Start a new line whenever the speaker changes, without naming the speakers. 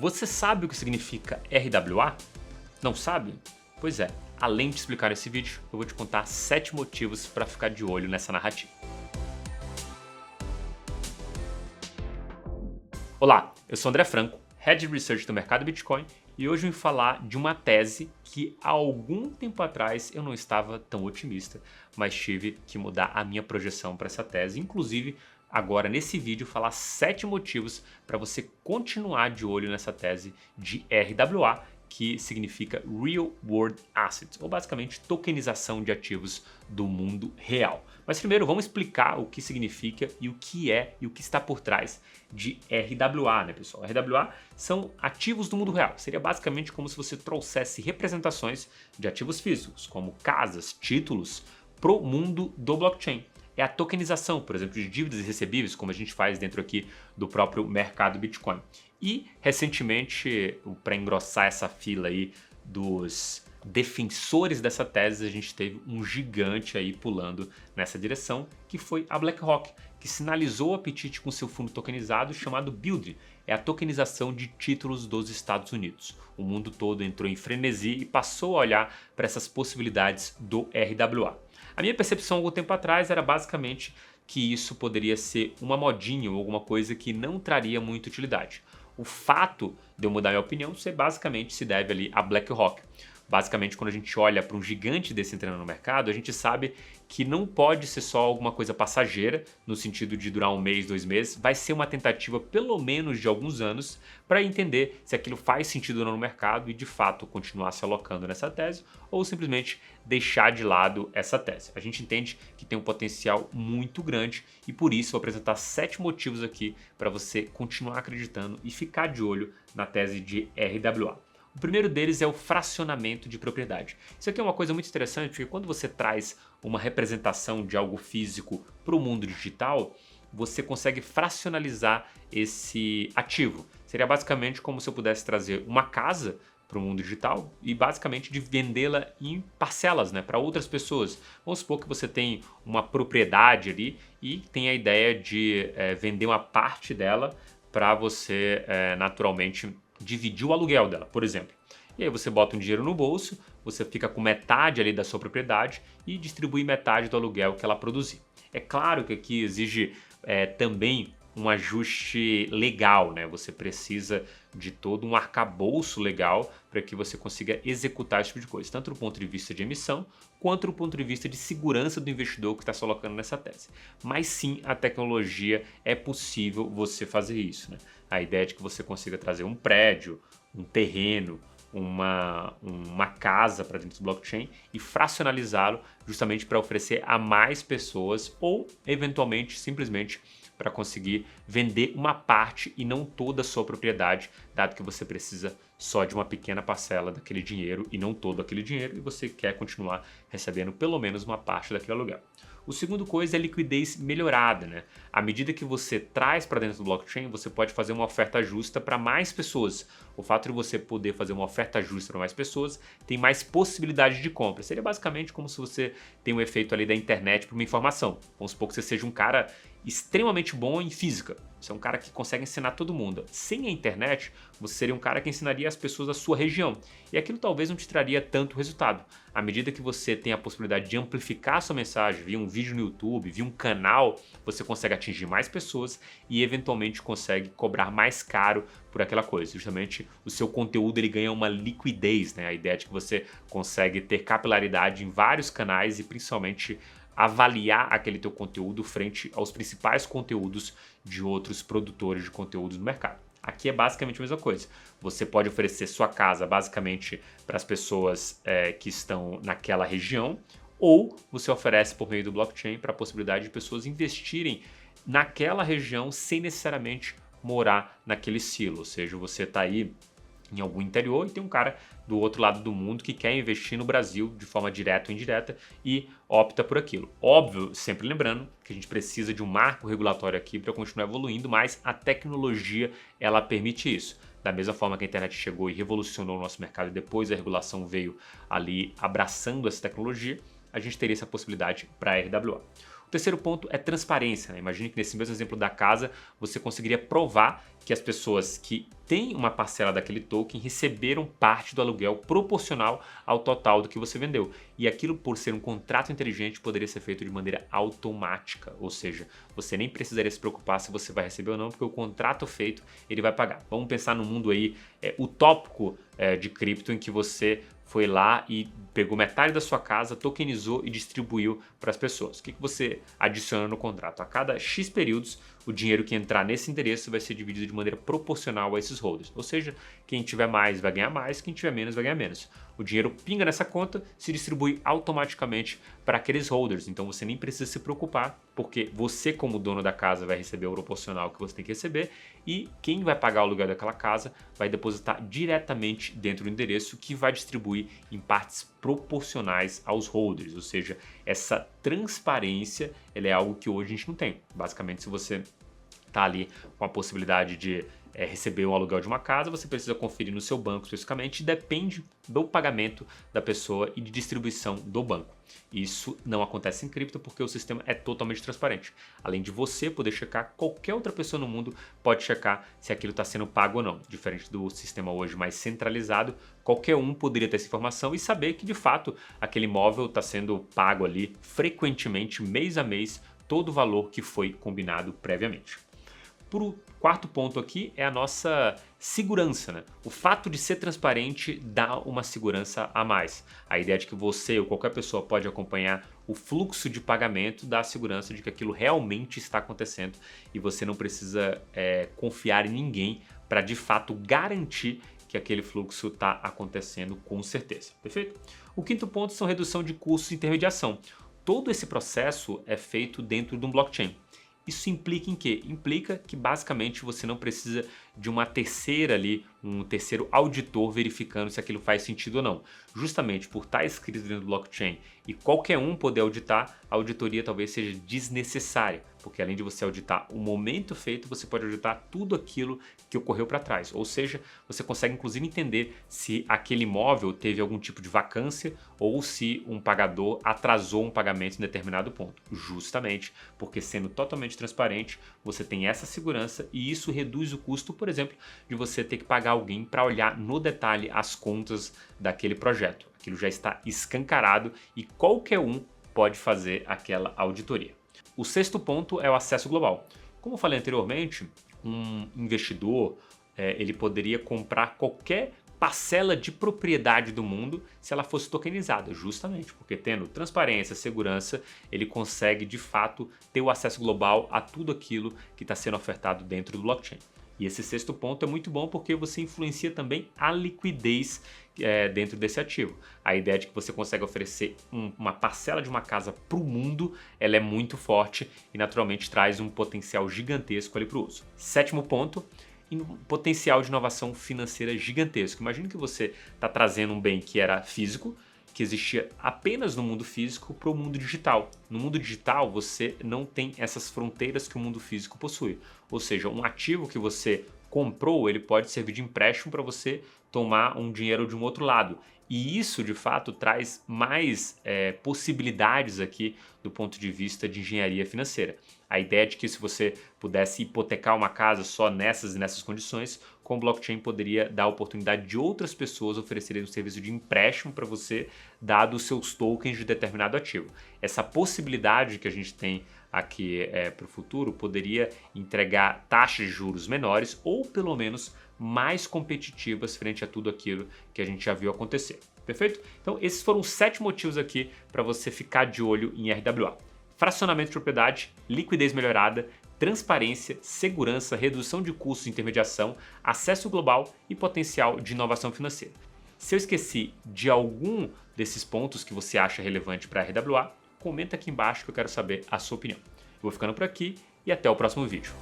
Você sabe o que significa RWA? Não sabe? Pois é, além de explicar nesse vídeo, eu vou te contar 7 motivos para ficar de olho nessa narrativa. Olá, eu sou André Franco, Head of Research do mercado Bitcoin, e hoje eu vim falar de uma tese que há algum tempo atrás eu não estava tão otimista, mas tive que mudar a minha projeção para essa tese, inclusive agora nesse vídeo falar 7 motivos para você continuar de olho nessa tese de RWA, que significa Real World Assets, ou basicamente tokenização de ativos do mundo real. Mas primeiro vamos explicar o que significa e o que é e o que está por trás de RWA, né, pessoal? RWA são ativos do mundo real. Seria basicamente como se você trouxesse representações de ativos físicos, como casas, títulos, para o mundo do blockchain. É a tokenização, por exemplo, de dívidas e recebíveis, como a gente faz dentro aqui do próprio mercado Bitcoin. E, recentemente, para engrossar essa fila aí dos defensores dessa tese, a gente teve um gigante aí pulando nessa direção, que foi a BlackRock, que sinalizou o apetite com seu fundo tokenizado chamado Build. É a tokenização de títulos dos Estados Unidos. O mundo todo entrou em frenesi e passou a olhar para essas possibilidades do RWA. A minha percepção algum tempo atrás era basicamente que isso poderia ser uma modinha ou alguma coisa que não traria muita utilidade. O fato de eu mudar minha opinião basicamente se deve ali a BlackRock. Basicamente, quando a gente olha para um gigante desse entrando no mercado, a gente sabe que não pode ser só alguma coisa passageira, no sentido de durar 1 mês, 2 meses, vai ser uma tentativa pelo menos de alguns anos para entender se aquilo faz sentido ou não no mercado e de fato continuar se alocando nessa tese ou simplesmente deixar de lado essa tese. A gente entende que tem um potencial muito grande e por isso vou apresentar 7 motivos aqui para você continuar acreditando e ficar de olho na tese de RWA. O primeiro deles é o fracionamento de propriedade. Isso aqui é uma coisa muito interessante porque quando você traz uma representação de algo físico para o mundo digital, você consegue fracionalizar esse ativo. Seria basicamente como se eu pudesse trazer uma casa para o mundo digital e basicamente de vendê-la em parcelas, né, para outras pessoas. Vamos supor que você tem uma propriedade ali e tem a ideia de vender uma parte dela para você naturalmente dividir o aluguel dela, por exemplo. E aí você bota um dinheiro no bolso, você fica com metade ali da sua propriedade e distribui metade do aluguel que ela produzir. É claro que aqui exige também um ajuste legal, né? Você precisa de todo um arcabouço legal para que você consiga executar esse tipo de coisa, tanto do ponto de vista de emissão, quanto do ponto de vista de segurança do investidor que está se colocando nessa tese. Mas sim, a tecnologia é possível você fazer isso, né? A ideia é de que você consiga trazer um prédio, um terreno, uma casa para dentro do blockchain e fracionalizá-lo justamente para oferecer a mais pessoas ou eventualmente simplesmente para conseguir vender uma parte e não toda a sua propriedade, dado que você precisa só de uma pequena parcela daquele dinheiro e não todo aquele dinheiro e você quer continuar recebendo pelo menos uma parte daquele aluguel. O segundo coisa é a liquidez melhorada, né? À medida que você traz para dentro do blockchain, você pode fazer uma oferta justa para mais pessoas. O fato de você poder fazer uma oferta justa para mais pessoas tem mais possibilidade de compra. Seria basicamente como se você tem um efeito ali da internet para uma informação. Vamos supor que você seja um cara extremamente bom em física. Você é um cara que consegue ensinar todo mundo. Sem a internet, você seria um cara que ensinaria as pessoas da sua região. E aquilo talvez não te traria tanto resultado. À medida que você tem a possibilidade de amplificar a sua mensagem via um vídeo no YouTube, via um canal, você consegue atingir mais pessoas e eventualmente consegue cobrar mais caro por aquela coisa. Justamente o seu conteúdo ele ganha uma liquidez, né? A ideia é de que você consegue ter capilaridade em vários canais e principalmente avaliar aquele teu conteúdo frente aos principais conteúdos de outros produtores de conteúdos no mercado. Aqui é basicamente a mesma coisa. Você pode oferecer sua casa basicamente para as pessoas que estão naquela região ou você oferece por meio do blockchain para a possibilidade de pessoas investirem naquela região sem necessariamente morar naquele silo. Ou seja, você está aí em algum interior e tem um cara do outro lado do mundo que quer investir no Brasil de forma direta ou indireta e opta por aquilo. Óbvio, sempre lembrando que a gente precisa de um marco regulatório aqui para continuar evoluindo, mas a tecnologia ela permite isso. Da mesma forma que a internet chegou e revolucionou o nosso mercado e depois a regulação veio ali abraçando essa tecnologia, a gente teria essa possibilidade para a RWA. terceiro ponto é transparência, né? Imagine que nesse mesmo exemplo da casa, você conseguiria provar que as pessoas que têm uma parcela daquele token receberam parte do aluguel proporcional ao total do que você vendeu. E aquilo, por ser um contrato inteligente, poderia ser feito de maneira automática, ou seja, você nem precisaria se preocupar se você vai receber ou não, porque o contrato feito, ele vai pagar. Vamos pensar no mundo aí utópico de cripto, em que você foi lá e pegou metade da sua casa, tokenizou e distribuiu para as pessoas. O que você adiciona no contrato? A cada X períodos, o dinheiro que entrar nesse endereço vai ser dividido de maneira proporcional a esses holders. Ou seja, quem tiver mais vai ganhar mais, quem tiver menos vai ganhar menos. O dinheiro pinga nessa conta, se distribui automaticamente para aqueles holders. Então você nem precisa se preocupar, porque você, como dono da casa, vai receber o proporcional que você tem que receber, e quem vai pagar o aluguel daquela casa vai depositar diretamente dentro do endereço, que vai distribuir em partes proporcionais aos holders. Ou seja, essa transparência ela é algo que hoje a gente não tem. Basicamente, se você está ali com a possibilidade de receber o aluguel de uma casa, você precisa conferir no seu banco especificamente, e depende do pagamento da pessoa e de distribuição do banco. Isso não acontece em cripto porque o sistema é totalmente transparente. Além de você poder checar, qualquer outra pessoa no mundo pode checar se aquilo está sendo pago ou não. Diferente do sistema hoje mais centralizado, qualquer um poderia ter essa informação e saber que de fato aquele imóvel está sendo pago ali frequentemente, mês a mês, todo o valor que foi combinado previamente. O quarto ponto aqui é a nossa segurança, né? O fato de ser transparente dá uma segurança a mais. A ideia de que você ou qualquer pessoa pode acompanhar o fluxo de pagamento dá a segurança de que aquilo realmente está acontecendo e você não precisa confiar em ninguém para de fato garantir que aquele fluxo está acontecendo com certeza. Perfeito? O quinto ponto são redução de custos de intermediação. Todo esse processo é feito dentro de um blockchain. Isso implica em quê? Implica que basicamente você não precisa de uma terceira ali, um terceiro auditor verificando se aquilo faz sentido ou não. Justamente por estar escrito dentro do blockchain e qualquer um poder auditar, a auditoria talvez seja desnecessária, porque além de você auditar o momento feito, você pode auditar tudo aquilo que ocorreu para trás. Ou seja, você consegue inclusive entender se aquele imóvel teve algum tipo de vacância ou se um pagador atrasou um pagamento em determinado ponto. Justamente porque sendo totalmente transparente, você tem essa segurança e isso reduz o custo, por exemplo, de você ter que pagar alguém para olhar no detalhe as contas daquele projeto. Aquilo já está escancarado e qualquer um pode fazer aquela auditoria. O sexto ponto é o acesso global. Como eu falei anteriormente, um investidor ele poderia comprar qualquer parcela de propriedade do mundo se ela fosse tokenizada, justamente porque tendo transparência, segurança, ele consegue de fato ter o acesso global a tudo aquilo que está sendo ofertado dentro do blockchain. E esse sexto ponto é muito bom porque você influencia também a liquidez dentro desse ativo. A ideia de que você consegue oferecer uma parcela de uma casa para o mundo, ela é muito forte e naturalmente traz um potencial gigantesco ali para o uso. Sétimo ponto, um potencial de inovação financeira gigantesco. Imagina que você está trazendo um bem que era físico, que existia apenas no mundo físico, para o mundo digital. No mundo digital, você não tem essas fronteiras que o mundo físico possui. Ou seja, um ativo que você comprou, ele pode servir de empréstimo para você tomar um dinheiro de um outro lado. E isso, de fato, traz mais possibilidades aqui do ponto de vista de engenharia financeira. A ideia é de que se você pudesse hipotecar uma casa só nessas condições, com o blockchain poderia dar a oportunidade de outras pessoas oferecerem um serviço de empréstimo para você, dado os seus tokens de determinado ativo. Essa possibilidade que a gente tem aqui para o futuro poderia entregar taxas de juros menores ou pelo menos mais competitivas frente a tudo aquilo que a gente já viu acontecer. Perfeito? Então esses foram os 7 motivos aqui para você ficar de olho em RWA. Fracionamento de propriedade, liquidez melhorada, transparência, segurança, redução de custos de intermediação, acesso global e potencial de inovação financeira. Se eu esqueci de algum desses pontos que você acha relevante para a RWA, comenta aqui embaixo que eu quero saber a sua opinião. Eu vou ficando por aqui e até o próximo vídeo.